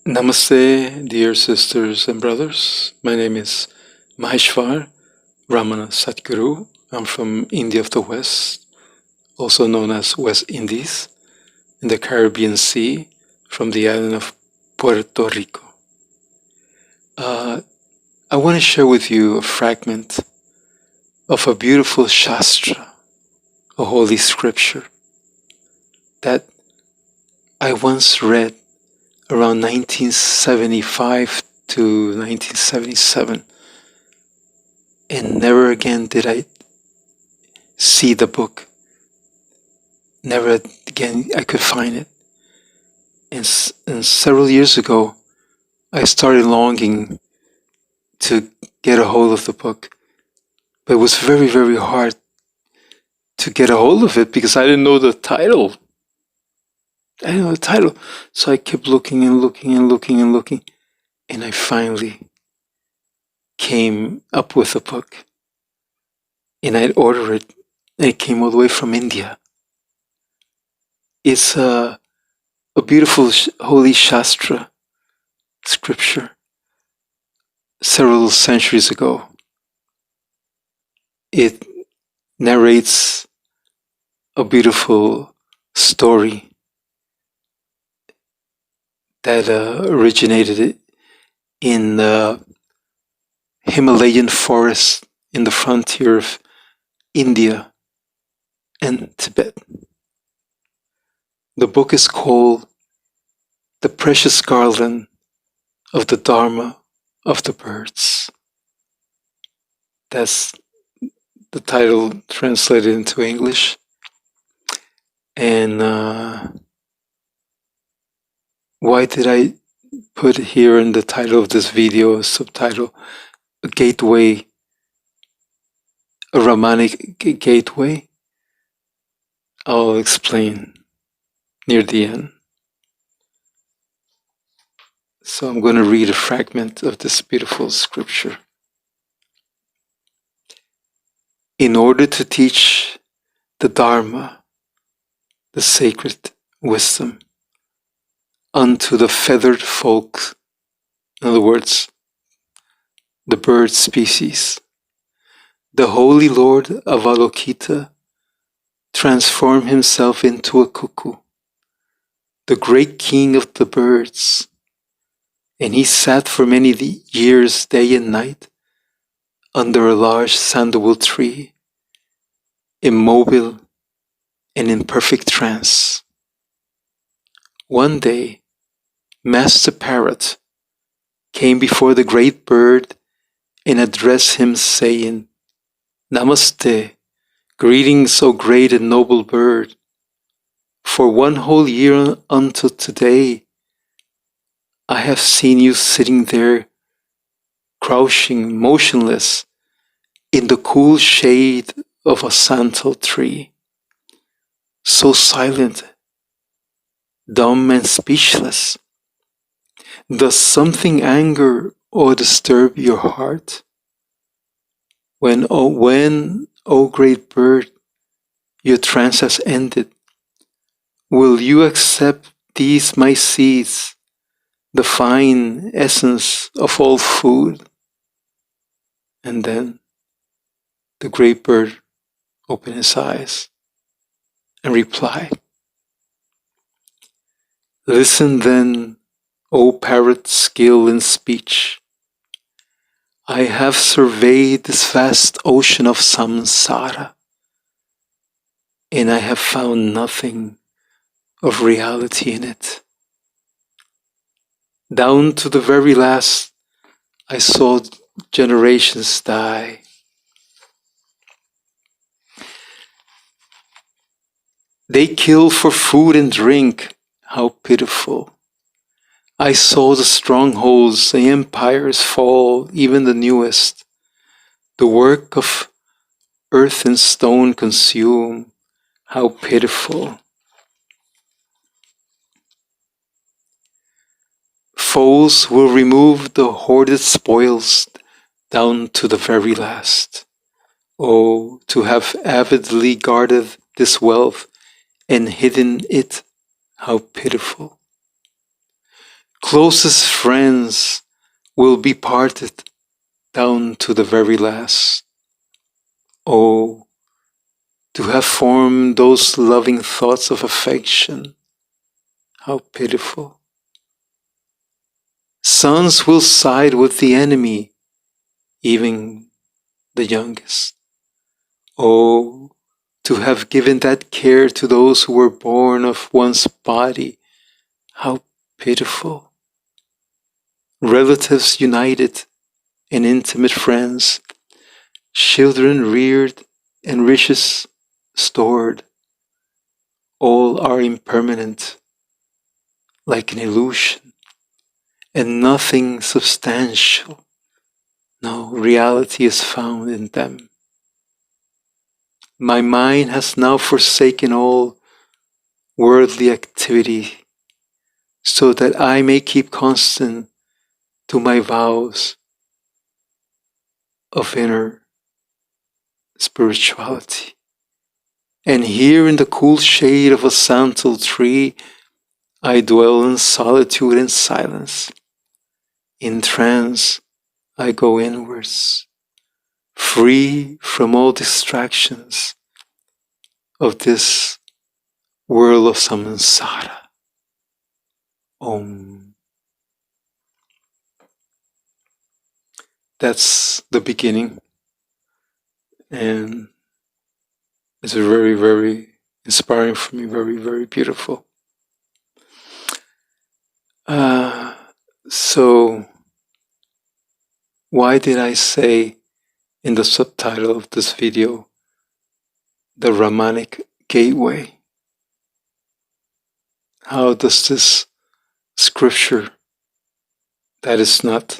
Namaste, dear sisters and brothers. My name is Maheshwar Ramana Satguru. I'm from India of the West, also known as West Indies, in the Caribbean Sea, from the island of Puerto Rico. I want to share with you a fragment of a beautiful Shastra, a holy scripture, that I once read around 1975 to 1977, and never again did I see the book. Never again I could find it. And several years ago, I started longing to get a hold of the book, but it was very, very hard to get a hold of it because I didn't know the title. So I kept looking and looking and looking and looking, and I finally came up with a book. And I'd order it, and it came all the way from India. It's a beautiful holy Shastra scripture several centuries ago. It narrates a beautiful story that originated in the Himalayan forest in the frontier of India and Tibet. The book is called The Precious Garland of the Dharma of the Birds. That's the title translated into English. And why did I put here in the title of this video a subtitle, a gateway, a Ramanic gateway? I'll explain near the end. So I'm going to read a fragment of this beautiful scripture. In order to teach the Dharma, the sacred wisdom, unto the feathered folk, in other words, the bird species, the Holy Lord of Avalokita transformed himself into a cuckoo, the great king of the birds, and he sat for many years, day and night, under a large sandalwood tree, immobile and in perfect trance. One day, Master Parrot came before the great bird and addressed him, saying, Namaste, greetings, O great and noble bird. For one whole year until today, I have seen you sitting there, crouching motionless in the cool shade of a sandal tree, so silent, dumb and speechless. Does something anger or disturb your heart? When, O great bird, your trance has ended, will you accept these my seeds, the fine essence of all food? And then the great bird opened his eyes and replied, Listen then, O parrot skilled in speech. I have surveyed this vast ocean of samsara, and I have found nothing of reality in it. Down to the very last, I saw generations die. They kill for food and drink. How pitiful. I saw the strongholds, the empires fall, even the newest. The work of earth and stone consume. How pitiful. Foes will remove the hoarded spoils down to the very last. Oh, to have avidly guarded this wealth and hidden it, how pitiful. closest friends will be parted down to the very last. Oh, to have formed those loving thoughts of affection, how pitiful. Sons will side with the enemy, even the youngest. Oh, to have given that care to those who were born of one's body, how pitiful. Relatives united and intimate friends, children reared and riches stored, all are impermanent, like an illusion, and nothing substantial, no reality is found in them. My mind has now forsaken all worldly activity, so that I may keep constant to my vows of inner spirituality. And here in the cool shade of a santal tree, I dwell in solitude and silence. In trance, I go inwards, free from all distractions of this world of samsara. Om. That's the beginning, and it's very, very inspiring for me, very, very beautiful. So, why did I say in the subtitle of this video, the Ramanic gateway? How does this scripture, that is not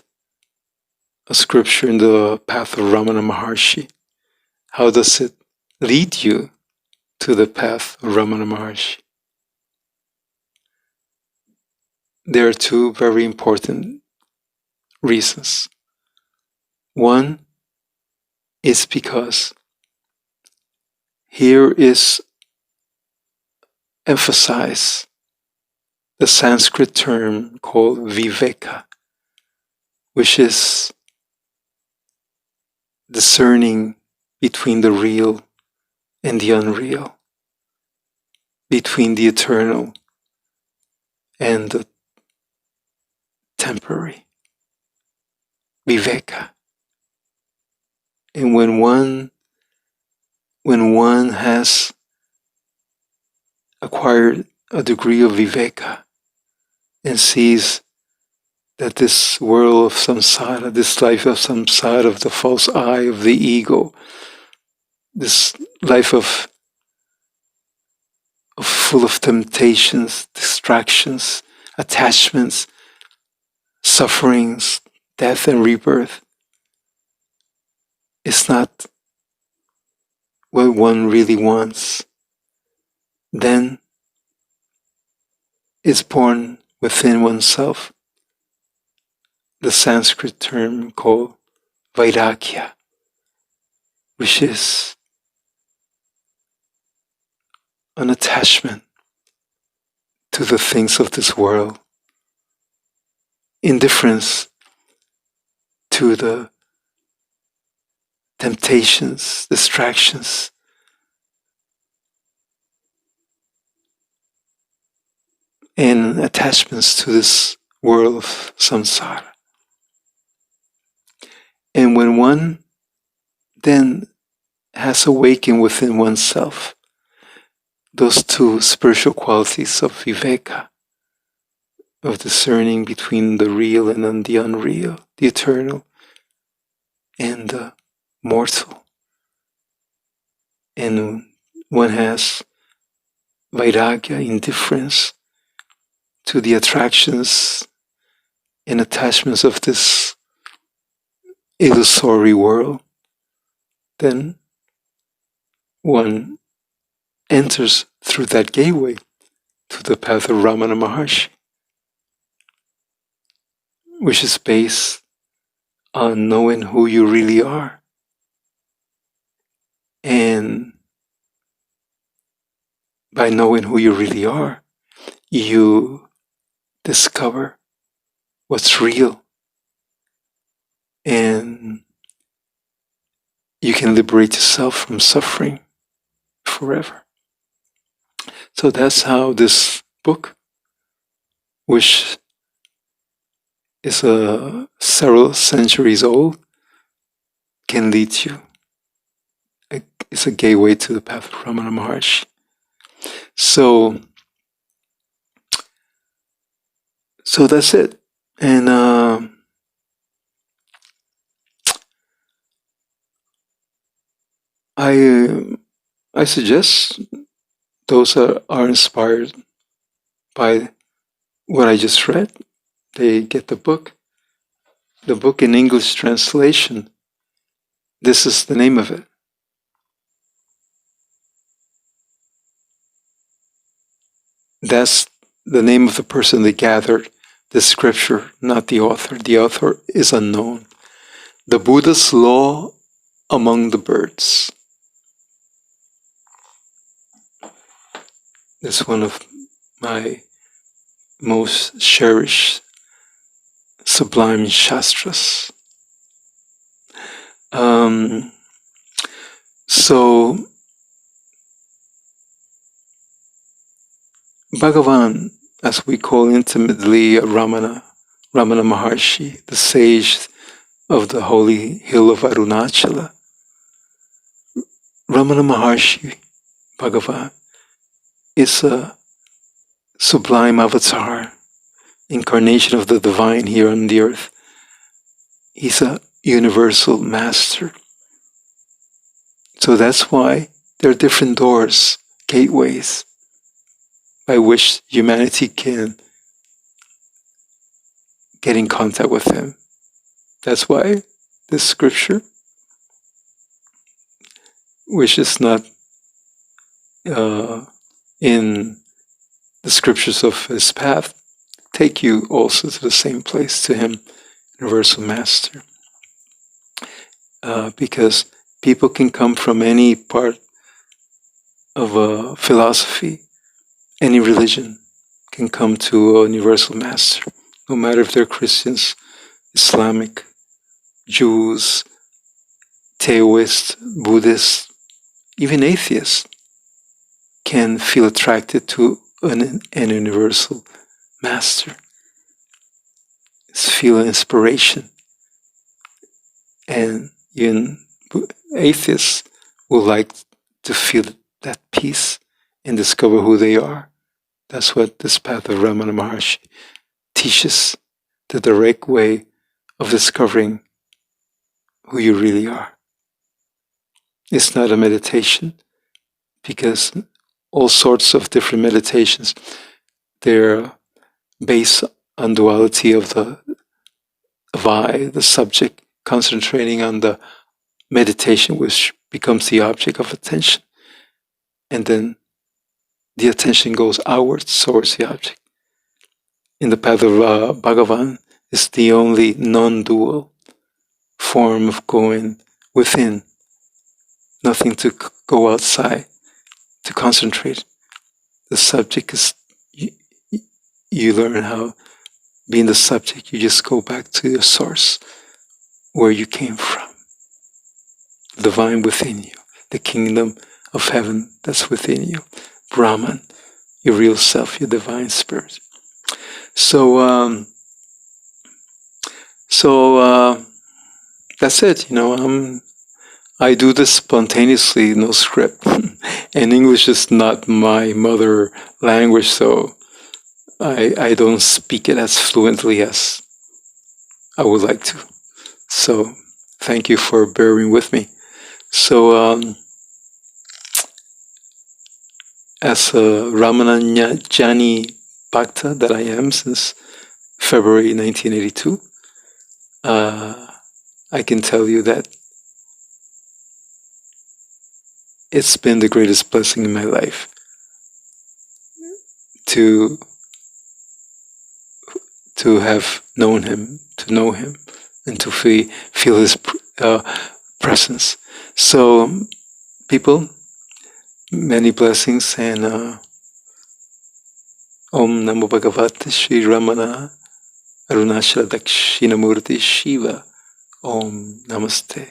a scripture in the path of Ramana Maharshi, how does it lead you to the path of Ramana Maharshi? There are two very important reasons. One is because here is emphasized the Sanskrit term called viveka, which is discerning between the real and the unreal, between the eternal and the temporary. Viveka. And when one has acquired a degree of viveka and sees that this world of samsara, this life of samsara, of the false I, of the ego, this life of full of temptations, distractions, attachments, sufferings, death and rebirth, is not what one really wants, then is born within oneself the Sanskrit term called vairagya, which is an attachment to the things of this world, indifference to the temptations, distractions, and attachments to this world of samsara. And when one then has awakened within oneself those two spiritual qualities of viveka, of discerning between the real and the unreal, the eternal and the mortal, and one has vairagya, indifference to the attractions and attachments of this illusory world, then one enters through that gateway to the path of Ramana Maharshi, which is based on knowing who you really are. And by knowing who you really are, you discover what's real. And you can liberate yourself from suffering forever. So that's how this book, which is several centuries old, can lead you. It's a gateway to the path of Ramana Maharshi. So that's it. And I suggest those that are inspired by what I just read, they get the book. The book in English translation, this is the name of it. That's the name of the person that gathered the scripture, not the author. The author is unknown. The Buddha's Law Among the Birds. It's one of my most cherished sublime Shastras. So Bhagavan, as we call intimately Ramana Maharshi, the sage of the holy hill of Arunachala, Ramana Maharshi, Bhagavan, is a sublime avatar, incarnation of the divine here on the earth. He's a universal master. So that's why there are different doors, gateways, by which humanity can get in contact with him. That's why this scripture, which is not in the scriptures of his path, take you also to the same place, to him, universal master. Because people can come from any part of a philosophy, any religion can come to a universal master, no matter if they're Christians, Islamic, Jews, Taoists, Buddhists, even atheists can feel attracted to an universal master. Feel inspiration. And even atheists would like to feel that peace and discover who they are. That's what this path of Ramana Maharshi teaches, the direct way of discovering who you really are. It's not a meditation, because all sorts of different meditations, they're based on duality of the I, the subject, concentrating on the meditation, which becomes the object of attention. And then the attention goes outwards towards the object. In the path of Bhagavan, is the only non-dual form of going within. Nothing to go outside, to concentrate. The subject is, you learn how, being the subject, you just go back to your source, where you came from. The divine within you, the kingdom of heaven that's within you. Brahman, your real self, your divine spirit. So that's it. I do this spontaneously, no script. And English is not my mother language, so I don't speak it as fluently as I would like to. So thank you for bearing with me. So as a Ramana Jnani Bhakta that I am since February 1982, I can tell you that it's been the greatest blessing in my life to have known him, to know him, and to feel his presence. So, people, many blessings, and Om Namo Bhagavate Sri Ramana Arunachala Dakshinamurti Shiva. Om Namaste.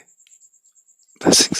Blessings.